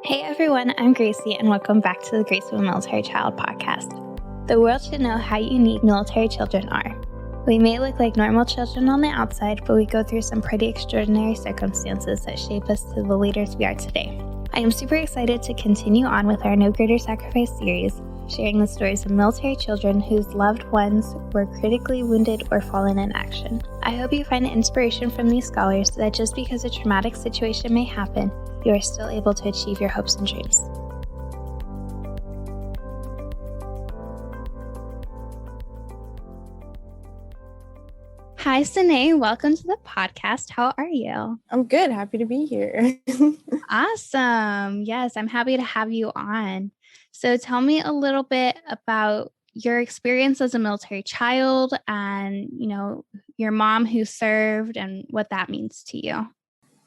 Hey everyone, I'm Gracie, and welcome back to the Gracie Military Child podcast. The world should know how unique military children are. We may look like normal children on the outside, but we go through some pretty extraordinary circumstances that shape us to the leaders we are today. I am super excited to continue on with our No Greater Sacrifice series, sharing the stories of military children whose loved ones were critically wounded or fallen in action. I hope you find inspiration from these scholars that just because a traumatic situation may happen, you are still able to achieve your hopes and dreams. Hi, Sanaa. Welcome to the podcast. How are you? I'm good. Happy to be here. Awesome. Yes, I'm happy to have you on. So tell me a little bit about your experience as a military child and, your mom who served and what that means to you.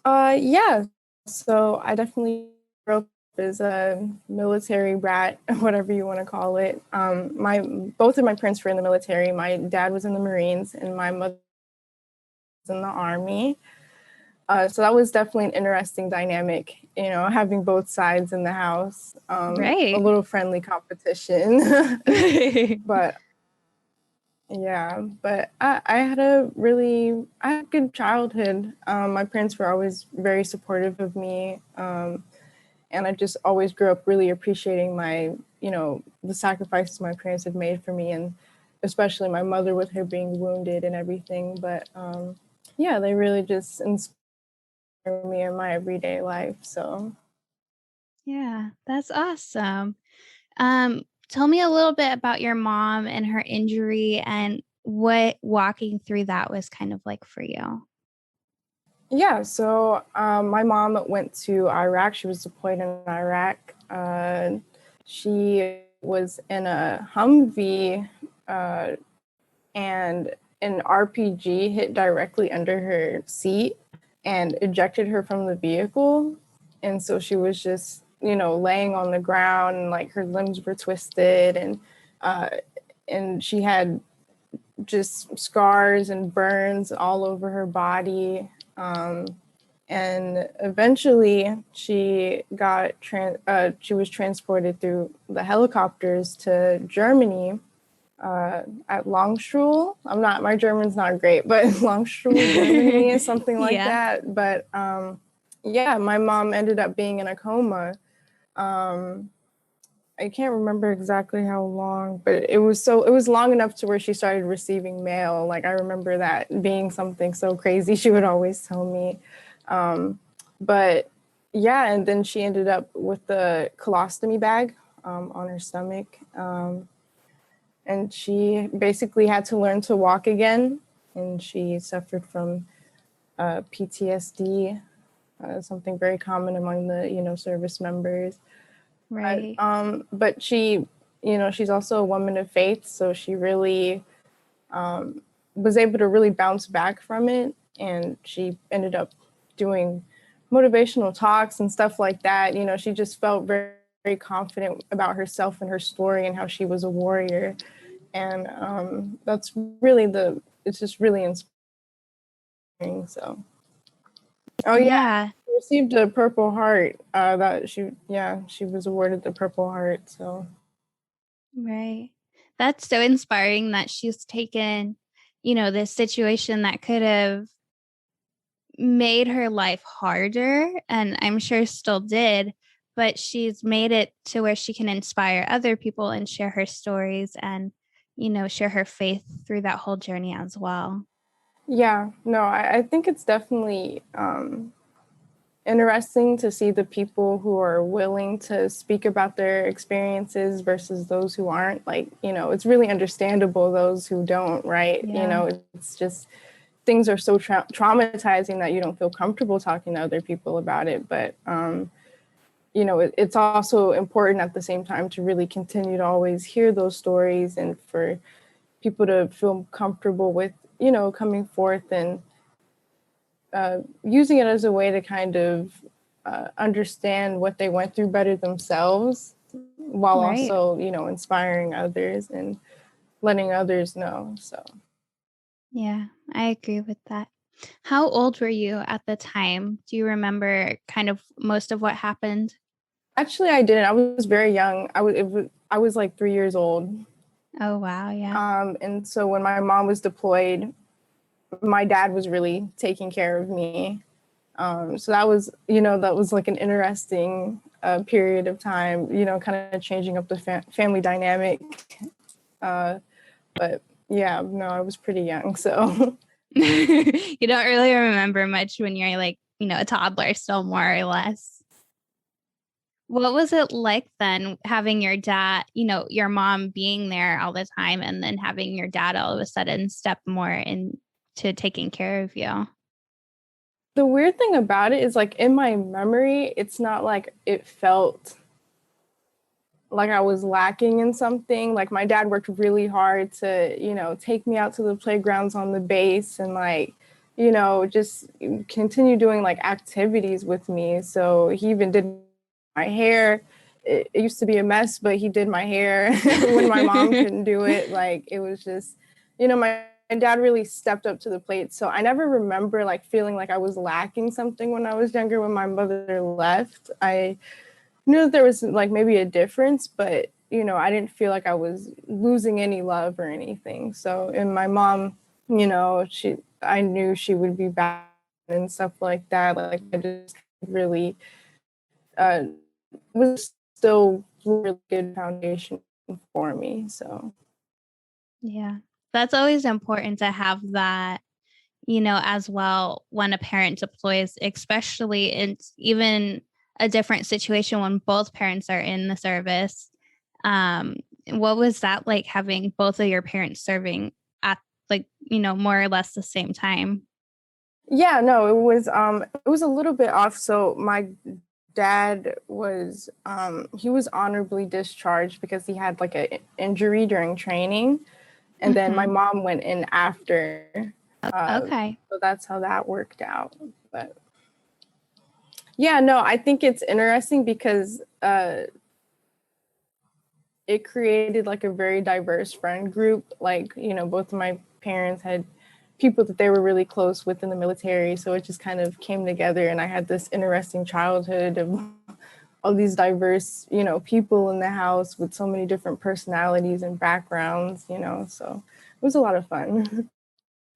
Yeah. So I definitely grew up as a military brat, whatever you want to call it. Both of my parents were in the military. My dad was in the Marines and my mother was in the Army. So that was definitely an interesting dynamic, having both sides in the house. Right. A little friendly competition. But I had a good childhood. My parents were always very supportive of me. And I just always grew up really appreciating the sacrifices my parents had made for me, and especially my mother with her being wounded and everything. But they really just inspired me in my everyday life. So yeah, that's awesome. Tell me a little bit about your mom and her injury and what walking through that was kind of like for you. yeah, so my mom went to Iraq. She was deployed in Iraq. She was in a Humvee, and an RPG hit directly under her seat and ejected her from the vehicle. And so she was just, laying on the ground, and like her limbs were twisted, and she had just scars and burns all over her body. And eventually she she was transported through the helicopters to Germany, at Longstruel. My German's not great, but Longstruel, Germany is something like that. But my mom ended up being in a coma. I can't remember exactly how long, but it was long enough to where she started receiving mail. Like, I remember that being something so crazy she would always tell me. And then she ended up with the colostomy bag on her stomach. And she basically had to learn to walk again. And she suffered from PTSD, something very common among the, service members. Right. But she, she's also a woman of faith. So she really was able to really bounce back from it. And she ended up doing motivational talks and stuff like that. She just felt very, very confident about herself and her story and how she was a warrior. And that's really it's just really inspiring. So, she received a Purple Heart. She was awarded the Purple Heart. So, right. That's so inspiring that she's taken, this situation that could have made her life harder, and I'm sure still did, but she's made it to where she can inspire other people and share her stories and, share her faith through that whole journey as well. Yeah, no, I think it's definitely interesting to see the people who are willing to speak about their experiences versus those who aren't. Like, it's really understandable those who don't, right? Yeah. It's just things are so traumatizing that you don't feel comfortable talking to other people about it. But, it's also important at the same time to really continue to always hear those stories and for people to feel comfortable with, coming forth and using it as a way to kind of understand what they went through better themselves, while also, inspiring others and letting others know. So, Yeah, I agree with that. How old were you at the time? Do you remember kind of most of what happened? Actually, I didn't. I was very young. I was like 3 years old. Oh, wow. Yeah. And so when my mom was deployed, my dad was really taking care of me. So that was, that was like an interesting period of time, kind of changing up the family dynamic. But yeah, no, I was pretty young. So You don't really remember much when you're like, a toddler still, more or less. What was it like then having your dad, your mom being there all the time and then having your dad all of a sudden step more into taking care of you? the weird thing about it is like in my memory, it's not like it felt like I was lacking in something. Like my dad worked really hard to, take me out to the playgrounds on the base and like, just continue doing like activities with me. So he even did my hair. It used to be a mess, but he did my hair when my mom couldn't do it. Like it was just, my dad really stepped up to the plate. So I never remember like feeling like I was lacking something when I was younger when my mother left. I knew that there was like maybe a difference, but I didn't feel like I was losing any love or anything. So, and my mom, I knew she would be back and stuff like that. Like I just really uh, was still really good foundation for me. So, Yeah. That's always important to have that, as well when a parent deploys, especially in even a different situation when both parents are in the service. Um, what was that like having both of your parents serving at like, more or less the same time? yeah, no, it was a little bit off. So my dad was he was honorably discharged because he had like an injury during training, and then my Mm-hmm. mom went in after. Okay. So that's how that worked out. But yeah, no, I think it's interesting because it created like a very diverse friend group. Like, both of my parents had people that they were really close with in the military. So it just kind of came together, and I had this interesting childhood of all these diverse, people in the house with so many different personalities and backgrounds, so it was a lot of fun.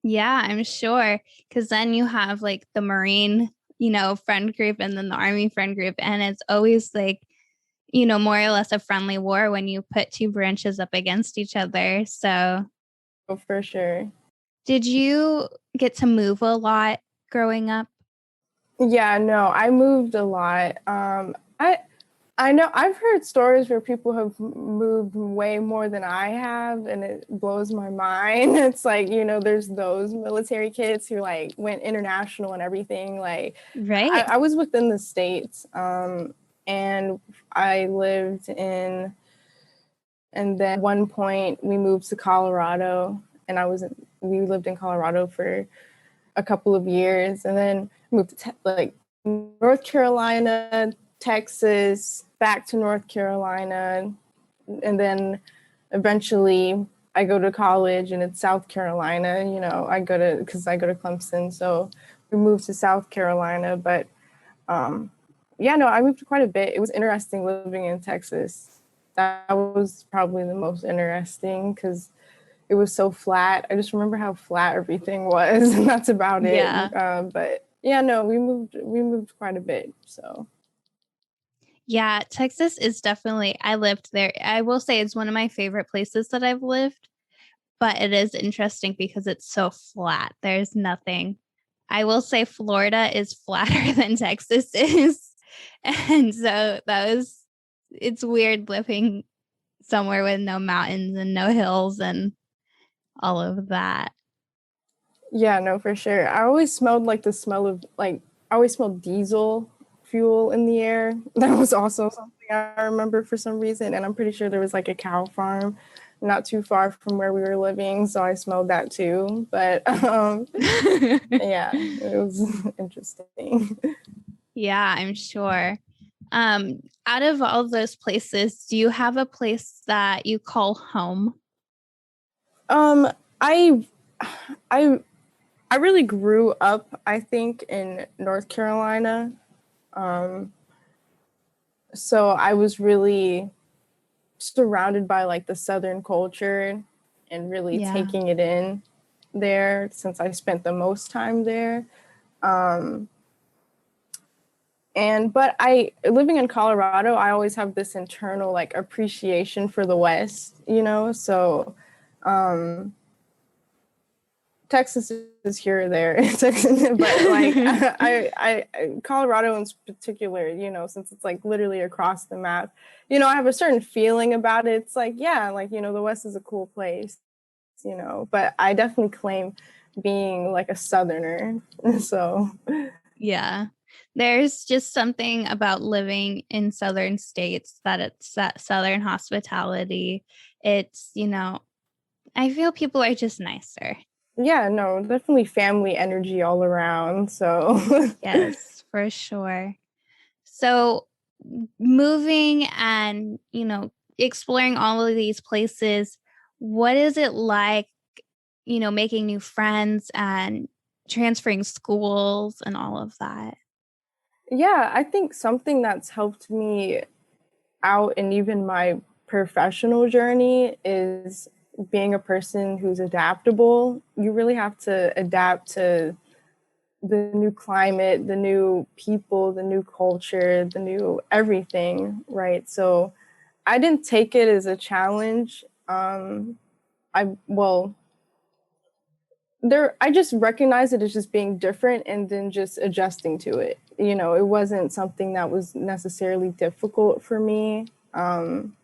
Yeah, I'm sure. Because then you have like the Marine, friend group and then the Army friend group. And it's always like, more or less a friendly war when you put two branches up against each other. So, Oh, for sure. did you get to move a lot growing up? Yeah, no, I moved a lot. I know I've heard stories where people have moved way more than I have, and it blows my mind. It's like, there's those military kids who like went international and everything. Like Right. I was within the States, and I lived in, and then at one point we moved to Colorado, and we lived in Colorado for a couple of years, and then moved to like North Carolina, Texas, back to North Carolina, and then eventually I go to college and it's South Carolina. Because I go to Clemson, so we moved to South Carolina. But yeah, no, I moved quite a bit. It was interesting living in Texas. That was probably the most interesting because it was so flat. I just remember how flat everything was, and that's about it. Yeah. But yeah, no, we moved quite a bit. So Yeah. Texas is definitely, I lived there. I will say it's one of my favorite places that I've lived, but it is interesting because it's so flat. There's nothing. I will say Florida is flatter than Texas is. And so it's weird living somewhere with no mountains and no hills and all of that. yeah, no, for sure. I always smelled like the smell of like I always smelled diesel fuel in the air. That was also something I remember for some reason, and I'm pretty sure there was like a cow farm not too far from where we were living, so I smelled that too. But yeah, it was interesting. Yeah, I'm sure. Out of all those places, do you have a place that you call home? Um, I I I really grew up, I think, in North Carolina. Um, So I was really surrounded by like the Southern culture and really Yeah. taking it in there since I spent the most time there. But I living in Colorado, I always have this internal like appreciation for the West, you know? So Texas is here or there, but like Colorado in particular, you know, since it's like literally across the map, you know, I have a certain feeling about it. It's like, yeah, like, you know, the West is a cool place, you know, but I definitely claim being like a Southerner. So, Yeah. There's just something about living in southern states that it's that southern hospitality. It's, I feel people are just nicer. yeah, no, definitely family energy all around. So, Yes, for sure. So moving and, exploring all of these places, what is it like, making new friends and transferring schools and all of that? yeah, I think something that's helped me out in even my professional journey is being a person who's adaptable. You really have to adapt to the new climate, the new people, the new culture, the new everything, right? So I didn't take it as a challenge. Well, I just recognized it as just being different and then just adjusting to it. You know, it wasn't something that was necessarily difficult for me. And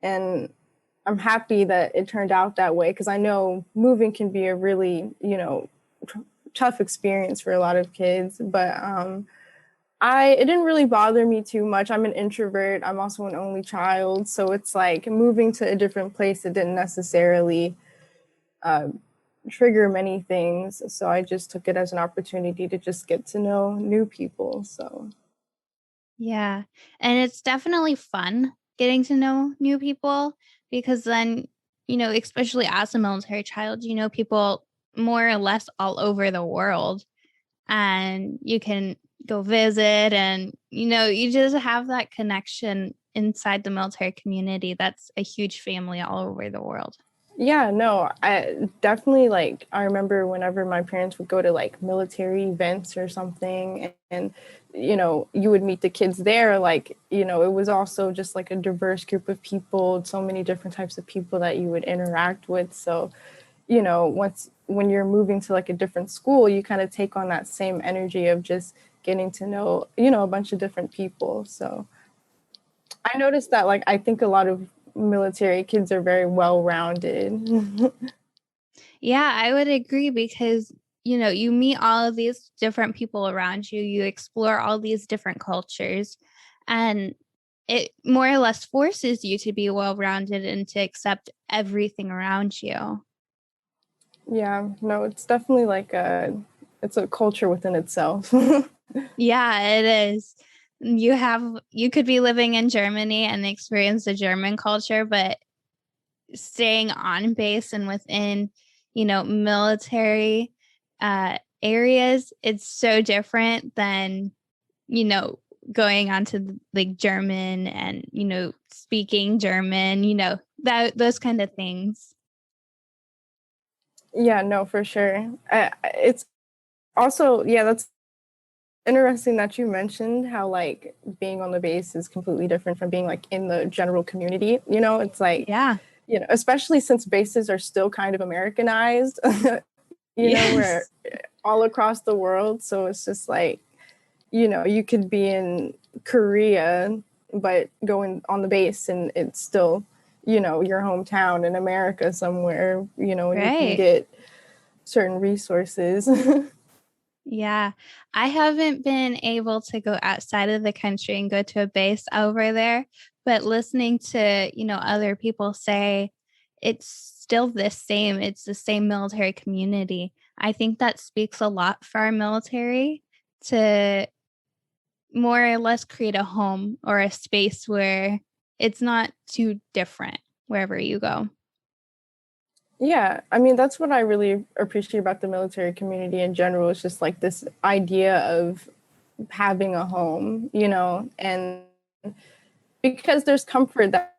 I'm happy that it turned out that way because I know moving can be a really, tough experience for a lot of kids. But it didn't really bother me too much. I'm an introvert. I'm also an only child, so it's like moving to a different place. It didn't necessarily trigger many things. So I just took it as an opportunity to just get to know new people. So Yeah. And it's definitely fun getting to know new people because then, especially as a military child, you know people more or less all over the world and you can go visit and, you just have that connection inside the military community. That's a huge family all over the world. yeah, no, I definitely like I remember whenever my parents would go to like military events or something and you would meet the kids there, like, it was also just like a diverse group of people, so many different types of people that you would interact with. So, when you're moving to like a different school, you kind of take on that same energy of just getting to know, a bunch of different people. So I noticed that like I think a lot of military kids are very well rounded. Yeah, I would agree because, you meet all of these different people around you, you explore all these different cultures, and it more or less forces you to be well rounded and to accept everything around you. Yeah, no, it's definitely like it's a culture within itself. Yeah, it is. You could be living in Germany and experience the German culture, but staying on base and within, military areas, it's so different than, you know, going on to like German and, speaking German, that those kind of things. Yeah, no, for sure. It's also, yeah, that's interesting that you mentioned how like being on the base is completely different from being like in the general community. It's like, Yeah. especially since bases are still kind of Americanized, we're Yes. all across the world. So it's just like, you could be in Korea, but going on the base and it's still, your hometown in America somewhere, and you can Right. get certain resources. Yeah. I haven't been able to go outside of the country and go to a base over there, but listening to, other people say it's still the same. It's the same military community. I think that speaks a lot for our military to more or less create a home or a space where it's not too different wherever you go. Yeah, I mean, that's what I really appreciate about the military community in general. It's just like this idea of having a home, and because there's comfort that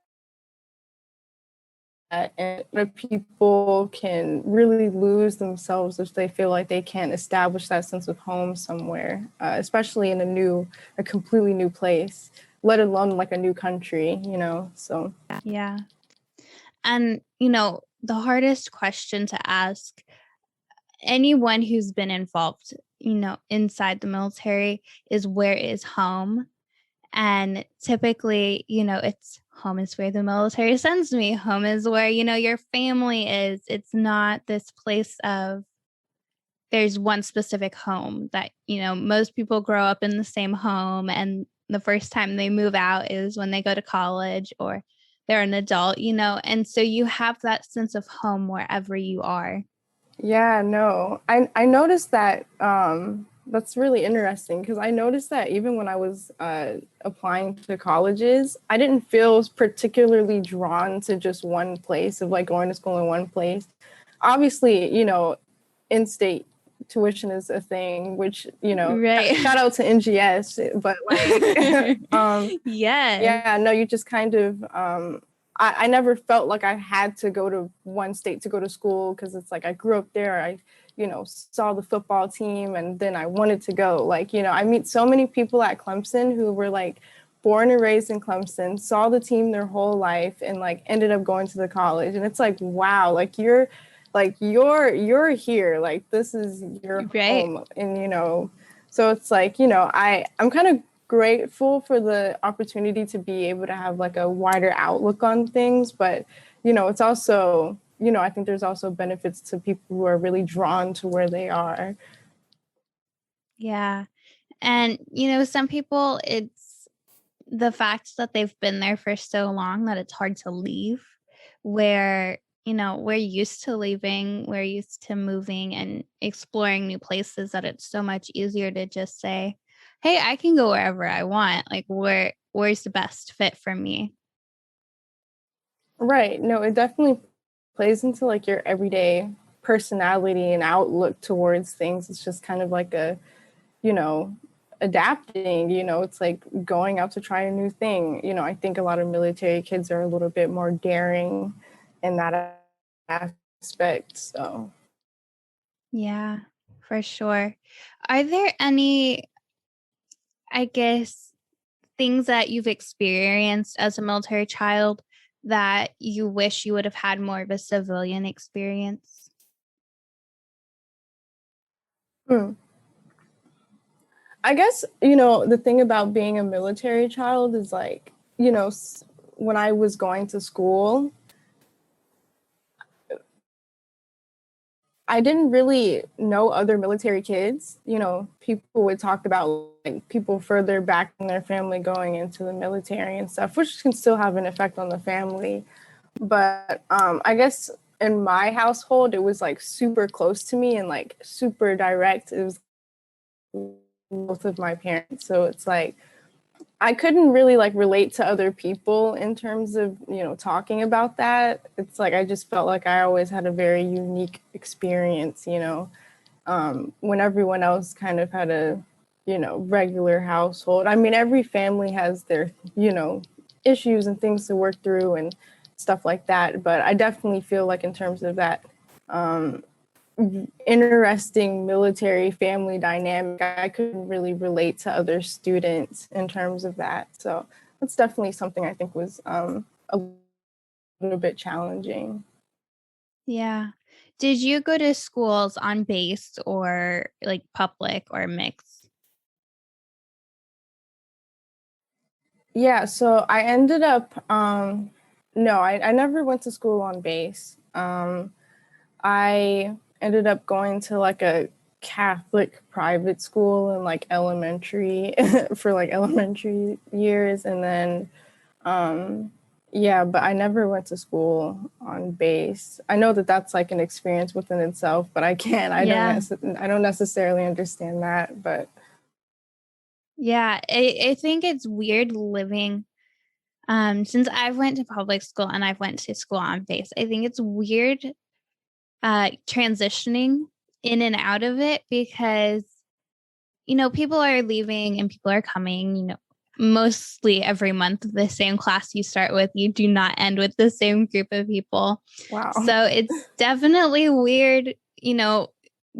and people can really lose themselves if they feel like they can't establish that sense of home somewhere, especially in a completely new place, let alone like a new country, so. Yeah. And, the hardest question to ask anyone who's been involved, inside the military is, where is home? And typically, it's home is where the military sends me. Home is where, your family is. It's not this place of there's one specific home that, most people grow up in the same home. And the first time they move out is when they go to college or they're an adult, and so you have that sense of home wherever you are. Yeah, no, I noticed that. That's really interesting because I noticed that even when I was applying to colleges, I didn't feel particularly drawn to just one place of like going to school in one place. Obviously, in-state tuition is a thing, which, Right. shout out to NGS, but like, yeah, no, you just kind of, I never felt like I had to go to one state to go to school because it's like I grew up there. I, saw the football team and then I wanted to go. Like, I meet so many people at Clemson who were like born and raised in Clemson, saw the team their whole life and like ended up going to the college. And it's like, wow, like you're here, like this is your home. And so it's like, I'm kind of grateful for the opportunity to be able to have like a wider outlook on things, but it's also, I think there's also benefits to people who are really drawn to where they are. Yeah. And some people, it's the fact that they've been there for so long that it's hard to leave, where we're used to leaving, we're used to moving and exploring new places, that it's so much easier to just say, hey, I can go wherever I want. Like, where's the best fit for me? Right. No, it definitely plays into like your everyday personality and outlook towards things. It's just kind of like you know, adapting, it's like going out to try a new thing. I think a lot of military kids are a little bit more daring in that aspect. So, Yeah, for sure. Are there any, I guess, things that you've experienced as a military child that you wish you would have had more of a civilian experience? hmm. I guess, the thing about being a military child is like, when I was going to school, I didn't really know other military kids. People would talk about like people further back in their family going into the military and stuff, which can still have an effect on the family. But I guess in my household, it was like super close to me and like super direct. It was both of my parents. So it's like I couldn't really like relate to other people in terms of, talking about that. It's like I just felt like I always had a very unique experience, when everyone else kind of had a, regular household. I mean, every family has their, issues and things to work through and stuff like that. But I definitely feel like in terms of that, interesting military family dynamic, I couldn't really relate to other students in terms of that. So that's definitely something I think was a little bit challenging. Yeah. Did you go to schools on base or like public or mixed? Yeah, so I ended up, no, I never went to school on base. I ended up going to like a Catholic private school in like elementary for like elementary years. And then, yeah, but I never went to school on base. I know that that's like an experience within itself, but Yeah. I don't necessarily understand that, but Yeah. I think it's weird living. Since I've went to public school and I've went to school on base, I think it's weird transitioning in and out of it because, people are leaving and people are coming, mostly every month, the same class you start with, you do not end with the same group of people. Wow. So it's definitely weird,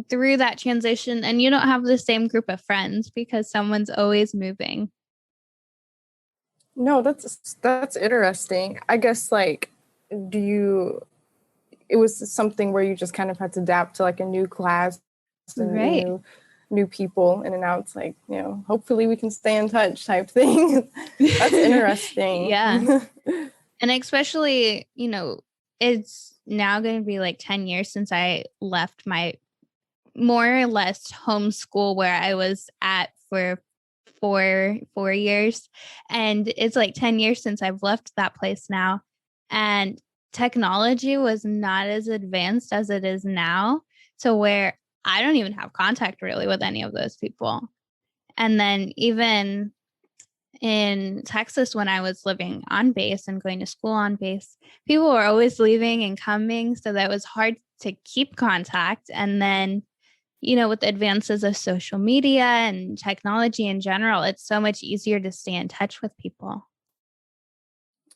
through that transition, and you don't have the same group of friends because someone's always moving. No, that's interesting. I guess like, it was something where you just kind of had to adapt to like a new class and Right. new people in and out. It's like, hopefully we can stay in touch type thing. That's interesting. Yeah. And especially, it's now going to be like 10 years since I left my more or less homeschool where I was at for four years. And it's like 10 years since I've left that place now. And technology was not as advanced as it is now, to where I don't even have contact really with any of those people. And then even in Texas, when I was living on base and going to school on base, people were always leaving and coming. So that was hard to keep contact. And then, with the advances of social media and technology in general, it's so much easier to stay in touch with people.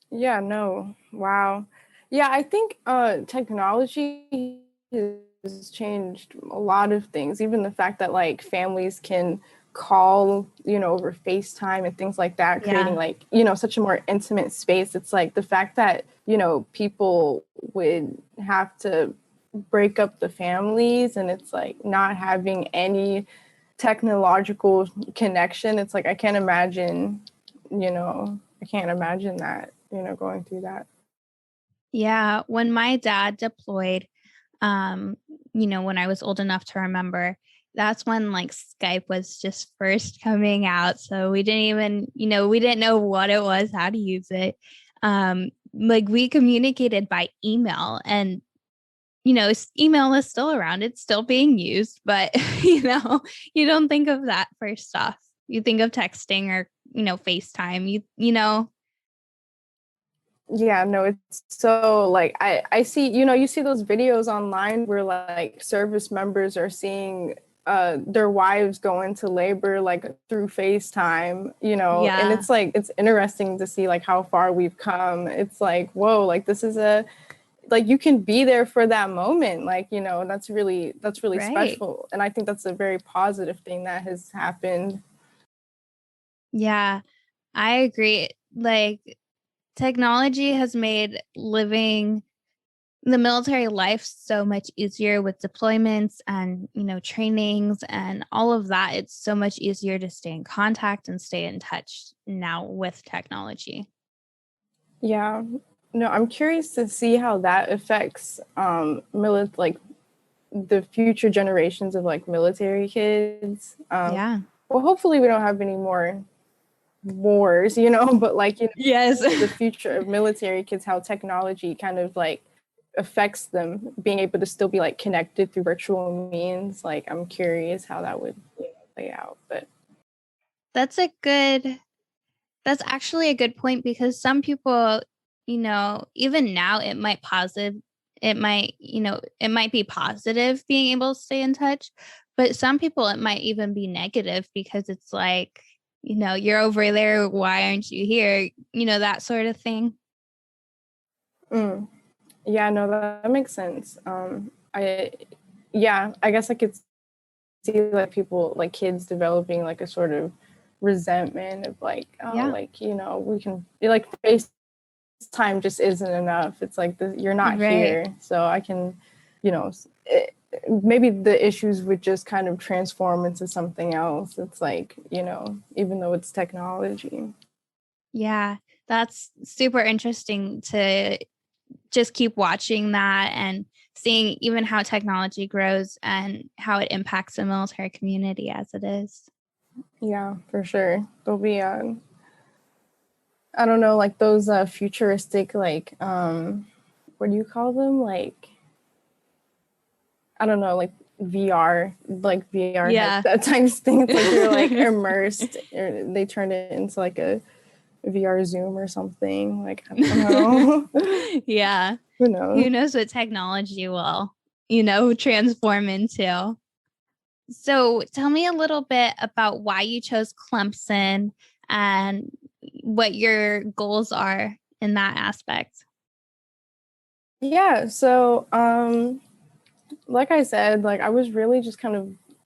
Yeah, no. Wow. Yeah, I think technology has changed a lot of things. Even the fact that like families can call, over FaceTime and things like that, creating like, such a more intimate space. It's like the fact that, people would have to break up the families and it's like not having any technological connection. It's like I can't imagine that, going through that. Yeah. When my dad deployed, when I was old enough to remember, that's when like Skype was just first coming out. So we didn't even, we didn't know what it was, how to use it. Like we communicated by email, and email is still around. It's still being used, but you don't think of that first off. You think of texting or, FaceTime, Yeah, no, it's so like I see, you see those videos online where like service members are seeing their wives go into labor like through FaceTime, and it's like it's interesting to see like how far we've come. It's like, whoa, like this is like you can be there for that moment, like, and that's really right. Special. And I think that's a very positive thing that has happened. Yeah, I agree. Like technology has made living the military life so much easier with deployments and, trainings and all of that. It's so much easier to stay in contact and stay in touch now with technology. Yeah. No, I'm curious to see how that affects like the future generations of like military kids. Yeah. Well, hopefully we don't have any more wars, but like, yes, the future of military kids, how technology kind of like affects them being able to still be like connected through virtual means. Like, I'm curious how that would play out. But that's actually a good point, because some people, even now it might be positive being able to stay in touch, but some people it might even be negative because it's like, you're over there, why aren't you here? That sort of thing. Yeah, no, that makes sense. I guess I could see like people, like kids developing like a sort of resentment of like, like, we can like FaceTime just isn't enough. It's like you're not here, so I can, maybe the issues would just kind of transform into something else. It's like, even though it's technology. Yeah, that's super interesting to just keep watching that and seeing even how technology grows and how it impacts the military community as it is. Yeah, for sure. There'll be I don't know, like those futuristic, like what do you call them? Like, I don't know, like VR, headset types things. Like you're like immersed, or they turned it into like a VR Zoom or something. Like, I don't know. Yeah. Who knows? Who knows what technology will, transform into. So tell me a little bit about why you chose Clemson, and what your goals are in that aspect. Yeah, so like I said, like I was really just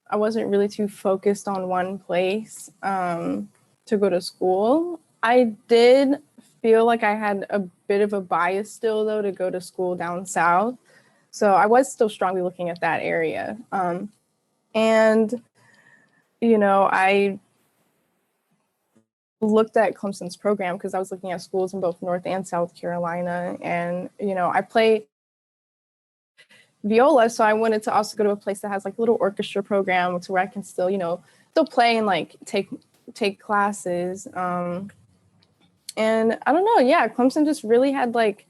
I wasn't really too focused on one place to go to school. I did feel like I had a bit of a bias still though to go to school down south. So I was still strongly looking at that area. And I looked at Clemson's program because I was looking at schools in both North and South Carolina. And, I play viola, so I wanted to also go to a place that has like a little orchestra program to where I can still, still play and like take classes. And I don't know, yeah, Clemson just really had like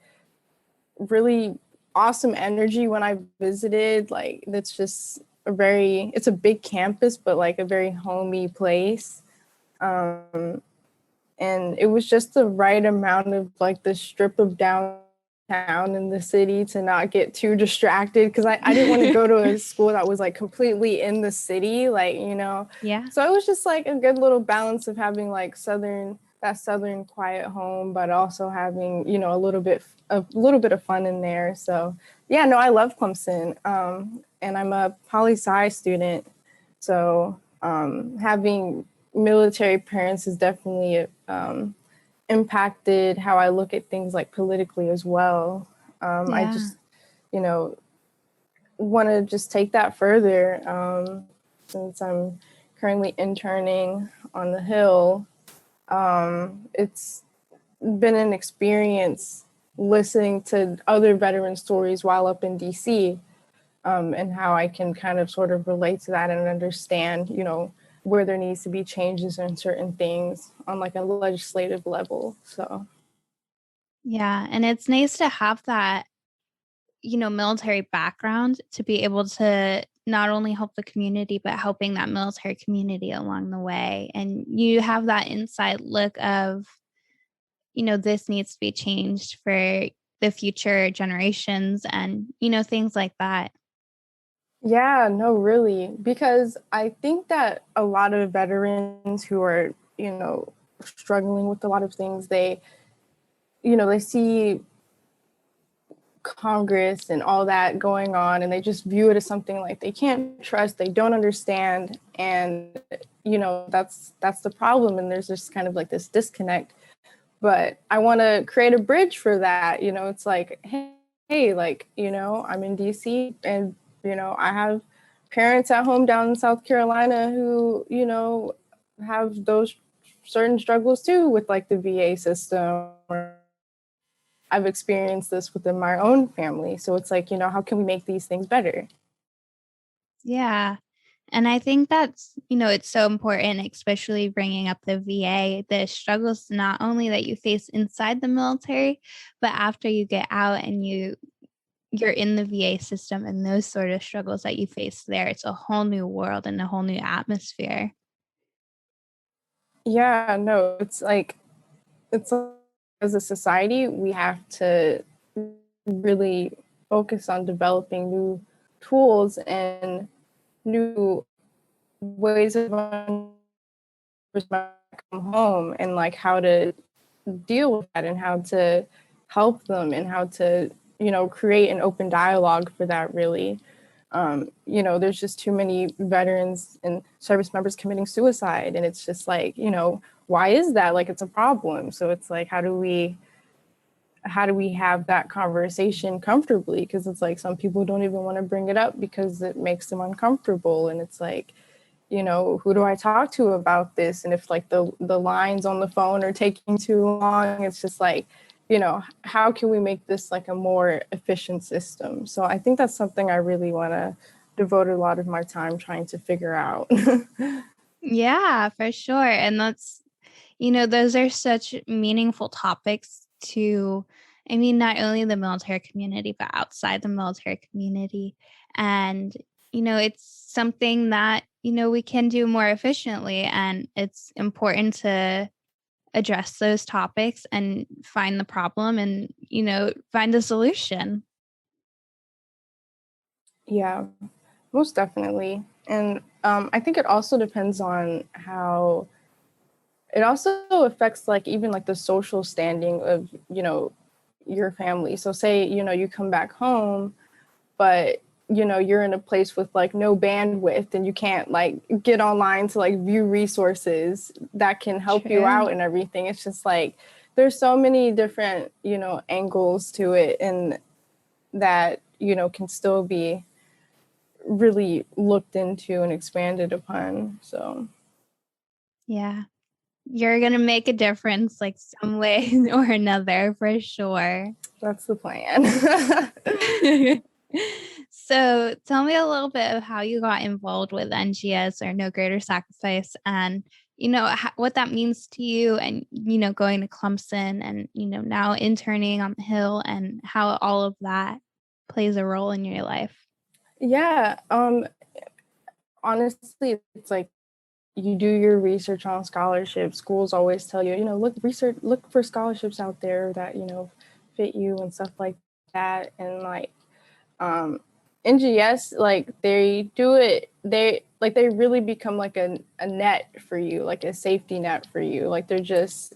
really awesome energy when I visited. Like that's just it's a big campus, but like a very homey place. And it was just the right amount of like the strip of downtown in the city to not get too distracted, because I didn't want to go to a school that was like completely in the city, like, Yeah. So it was just like a good little balance of having like that southern quiet home, but also having, a little bit of fun in there. So yeah, no, I love Clemson. And I'm a poli-sci student. So having military parents has definitely impacted how I look at things like politically as well. I Yeah. just, want to just take that further, since I'm currently interning on the Hill. It's been an experience listening to other veteran stories while up in DC, and how I can kind of sort of relate to that and understand, where there needs to be changes in certain things on like a legislative level. So Yeah. And it's nice to have that, military background to be able to not only help the community, but helping that military community along the way. And you have that inside look of, this needs to be changed for the future generations and, things like that. yeah, no, really, because I think that a lot of veterans who are, struggling with a lot of things, they see Congress and all that going on, and they just view it as something like they can't trust, they don't understand, and that's the problem. And there's just kind of like this disconnect. But I want to create a bridge for that. It's like, hey, like, I'm in DC, and I have parents at home down in South Carolina who have those certain struggles too with like the VA system. I've experienced this within my own family. So it's like, how can we make these things better? Yeah. And I think that's, it's so important, especially bringing up the VA, the struggles not only that you face inside the military, but after you get out and you're in the VA system and those sort of struggles that you face there. It's a whole new world and a whole new atmosphere. Yeah, no, it's like as a society, we have to really focus on developing new tools and new ways of come home, and like how to deal with that and how to help them and how to create an open dialogue for that, really. There's just too many veterans and service members committing suicide, and it's just like, why is that? Like, it's a problem. So it's like, how do we have that conversation comfortably? Because it's like some people don't even want to bring it up because it makes them uncomfortable. And it's like, who do I talk to about this? And if like the lines on the phone are taking too long, it's just like, how can we make this like a more efficient system? So I think that's something I really want to devote a lot of my time trying to figure out. Yeah, for sure. And that's, those are such meaningful topics to, I mean, not only the military community, but outside the military community. And, it's something that, we can do more efficiently. And it's important to address those topics and find the problem and, find a solution. Yeah, most definitely. And I think it also depends on how it also affects like even like the social standing of, your family. So say, you come back home, but you're in a place with like no bandwidth and you can't like get online to like view resources that can help you out and everything. It's just like there's so many different, angles to it, and that, can still be really looked into and expanded upon. So Yeah. You're going to make a difference like some way or another for sure. that's the plan. So tell me a little bit of how you got involved with NGS, or No Greater Sacrifice, and, what that means to you, and, going to Clemson, and, now interning on the Hill, and how all of that plays a role in your life. Yeah. Honestly, it's like you do your research on scholarships. Schools always tell you, look for scholarships out there that, fit you and stuff like that. And like NGS, like they do it, they really become like a net for you, like a safety net for you. Like they're just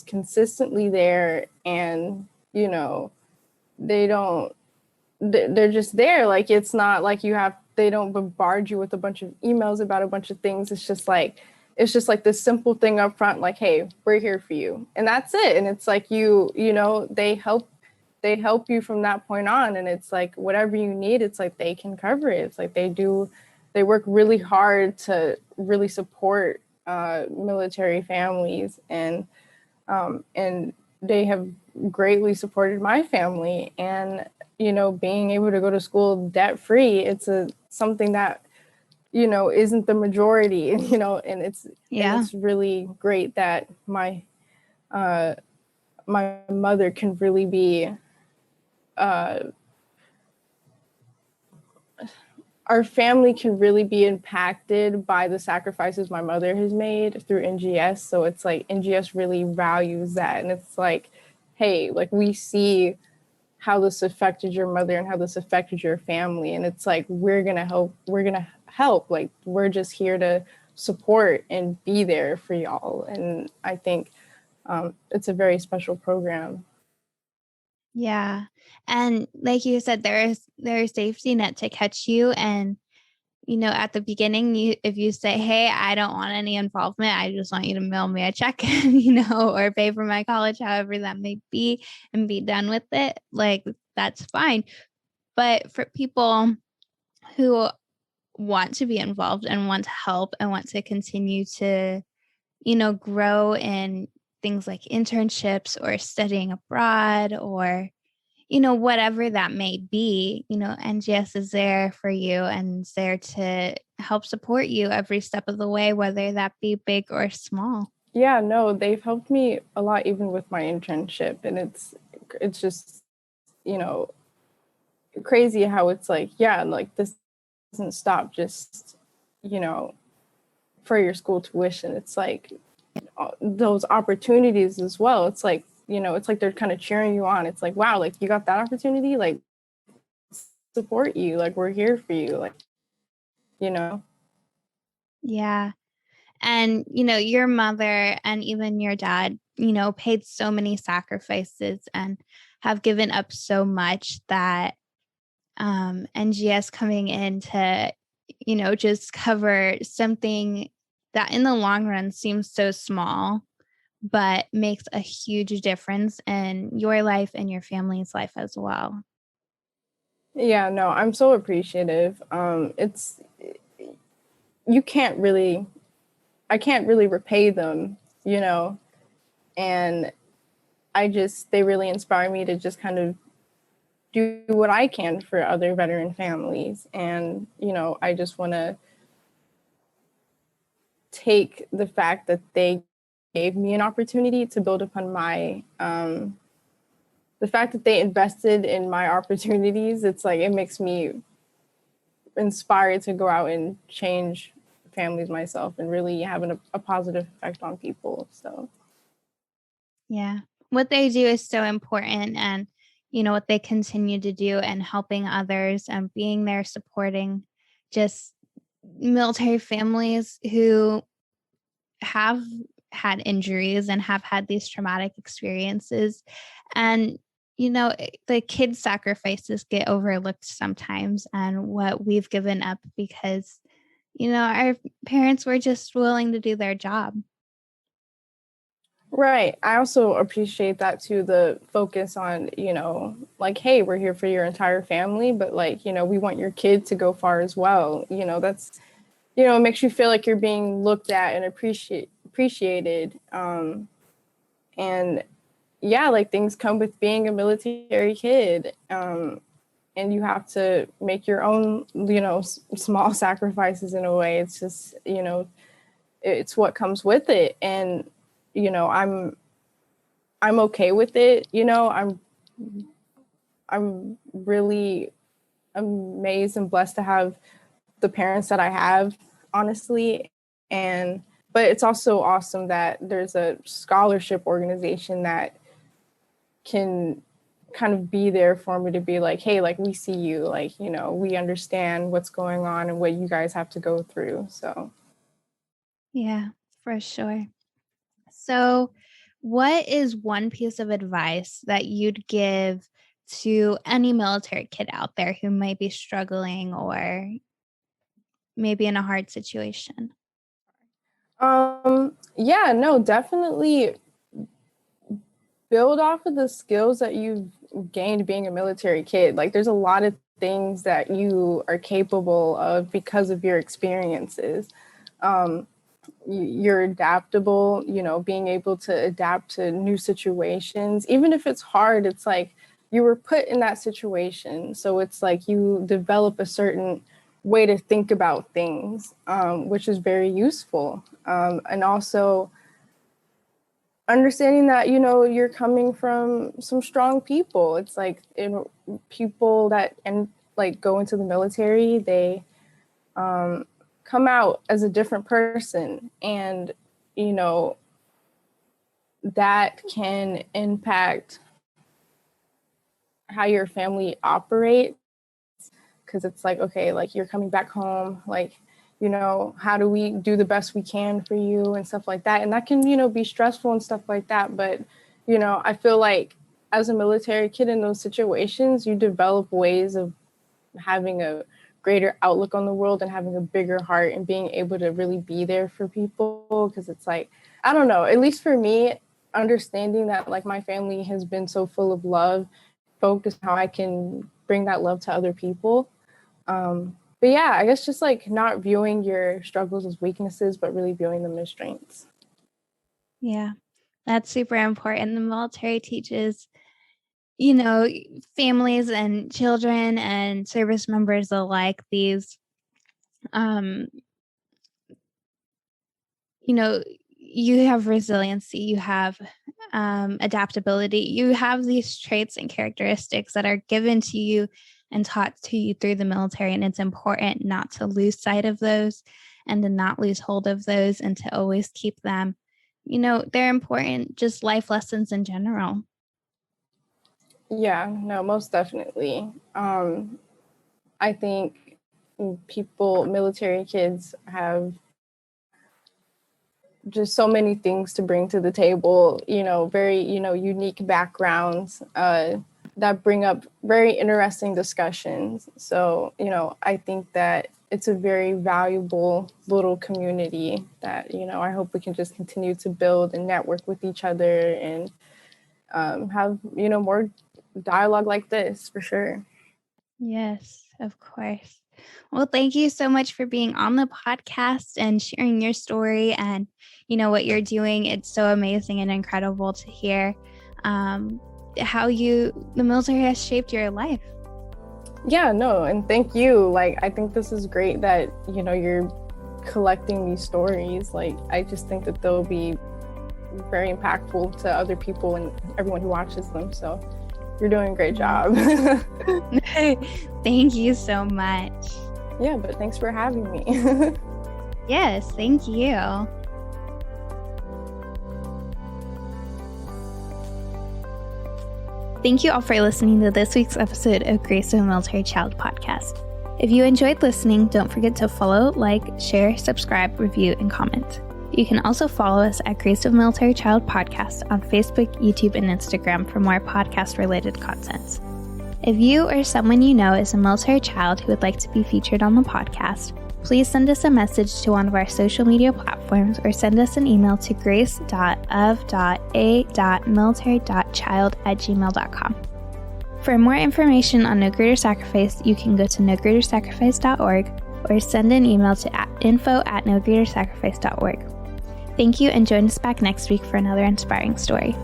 consistently there, and they don't they're just there. Like it's not like they don't bombard you with a bunch of emails about a bunch of things. It's just like this simple thing up front, like, hey, we're here for you, and that's it. And it's like they help you from that point on, and it's like whatever you need, it's like they can cover it. It's like they work really hard to really support military families, and they have greatly supported my family. And being able to go to school debt free, it's something that isn't the majority. And it's really great that my mother can really be our family can really be impacted by the sacrifices my mother has made through NGS. So it's like NGS really values that, and it's like, hey, like we see how this affected your mother and how this affected your family, and it's like we're gonna help. Like we're just here to support and be there for y'all. And I think it's a very special program. Yeah. And like you said, there's safety net to catch you. And, at the beginning, if you say, hey, I don't want any involvement, I just want you to mail me a check, or pay for my college, however that may be, and be done with it, like that's fine. But for people who want to be involved and want to help and want to continue to, grow in things like internships or studying abroad, or whatever that may be, NGS is there for you and is there to help support you every step of the way, whether that be big or small. Yeah, no, they've helped me a lot, even with my internship. And it's just, crazy how it's like, yeah, like this doesn't stop just, for your school tuition. It's like those opportunities as well. It's like, it's like they're kind of cheering you on. It's like, wow, like you got that opportunity, like support you, like we're here for you, like, Yeah. And, your mother and even your dad, paid so many sacrifices and have given up so much that NGS coming in to, just cover something that in the long run seems so small, but makes a huge difference in your life and your family's life as well. Yeah, no, I'm so appreciative. You can't really, I can't really repay them, and they really inspire me to just kind of do what I can for other veteran families. And, I just want to take the fact that they gave me an opportunity to build upon the fact that they invested in my opportunities. It's like, it makes me inspired to go out and change families myself and really having a positive effect on people. So, Yeah. What they do is so important, and, what they continue to do, and helping others and being there supporting just military families who have had injuries and have had these traumatic experiences. And, the kids' sacrifices get overlooked sometimes, and what we've given up because, our parents were just willing to do their job. Right. I also appreciate that too, the focus on, like, hey, we're here for your entire family, but like, we want your kid to go far as well. That's, it makes you feel like you're being looked at and appreciated. And yeah, like things come with being a military kid. And you have to make your own, small sacrifices in a way. It's just, it's what comes with it. And, I'm okay with it. I'm really amazed and blessed to have the parents that I have, honestly. But it's also awesome that there's a scholarship organization that can kind of be there for me to be like, hey, like, we see you, like, we understand what's going on and what you guys have to go through. So Yeah, for sure. So what is one piece of advice that you'd give to any military kid out there who might be struggling or maybe in a hard situation? yeah, no, definitely build off of the skills that you've gained being a military kid. Like, there's a lot of things that you are capable of because of your experiences. You're adaptable, being able to adapt to new situations. Even if it's hard, it's like you were put in that situation. So it's like you develop a certain way to think about things, which is very useful. And also understanding that, you're coming from some strong people. It's like people that go into the military, they come out as a different person, and that can impact how your family operates, because it's like, okay, like, you're coming back home, like, how do we do the best we can for you and stuff like that. And that can, be stressful and stuff like that. But, I feel like as a military kid in those situations, you develop ways of having a greater outlook on the world and having a bigger heart and being able to really be there for people. Because it's like, I don't know, at least for me, understanding that like my family has been so full of love, focus how I can bring that love to other people. But yeah, I guess just like not viewing your struggles as weaknesses, but really viewing them as strengths. Yeah, that's super important. The military teaches, families and children and service members alike these, you have resiliency, you have adaptability, you have these traits and characteristics that are given to you and taught to you through the military. And it's important not to lose sight of those and to not lose hold of those and to always keep them. They're important, just life lessons in general. Yeah, no, most definitely. I think military kids have just so many things to bring to the table, very, unique backgrounds that bring up very interesting discussions. So, I think that it's a very valuable little community that, I hope we can just continue to build and network with each other and have, more dialogue like this for sure. Yes, of course. Well, thank you so much for being on the podcast and sharing your story and, what you're doing. It's so amazing and incredible to hear how the military has shaped your life. Yeah, no, and thank you. Like, I think this is great that, you're collecting these stories. Like, I just think that they'll be very impactful to other people and everyone who watches them. So you're doing a great job. Thank you so much. Yeah, but thanks for having me. Yes, thank you. Thank you all for listening to this week's episode of Grace of a Military Child podcast. If you enjoyed listening, don't forget to follow, like, share, subscribe, review, and comment. You can also follow us at Grace of Military Child Podcast on Facebook, YouTube, and Instagram for more podcast-related content. If you or someone you know is a military child who would like to be featured on the podcast, please send us a message to one of our social media platforms or send us an email to grace.of.a.military.child@gmail.com. For more information on No Greater Sacrifice, you can go to nogreatersacrifice.org or send an email to info@nogreatersacrifice.org. Thank you, and join us back next week for another inspiring story.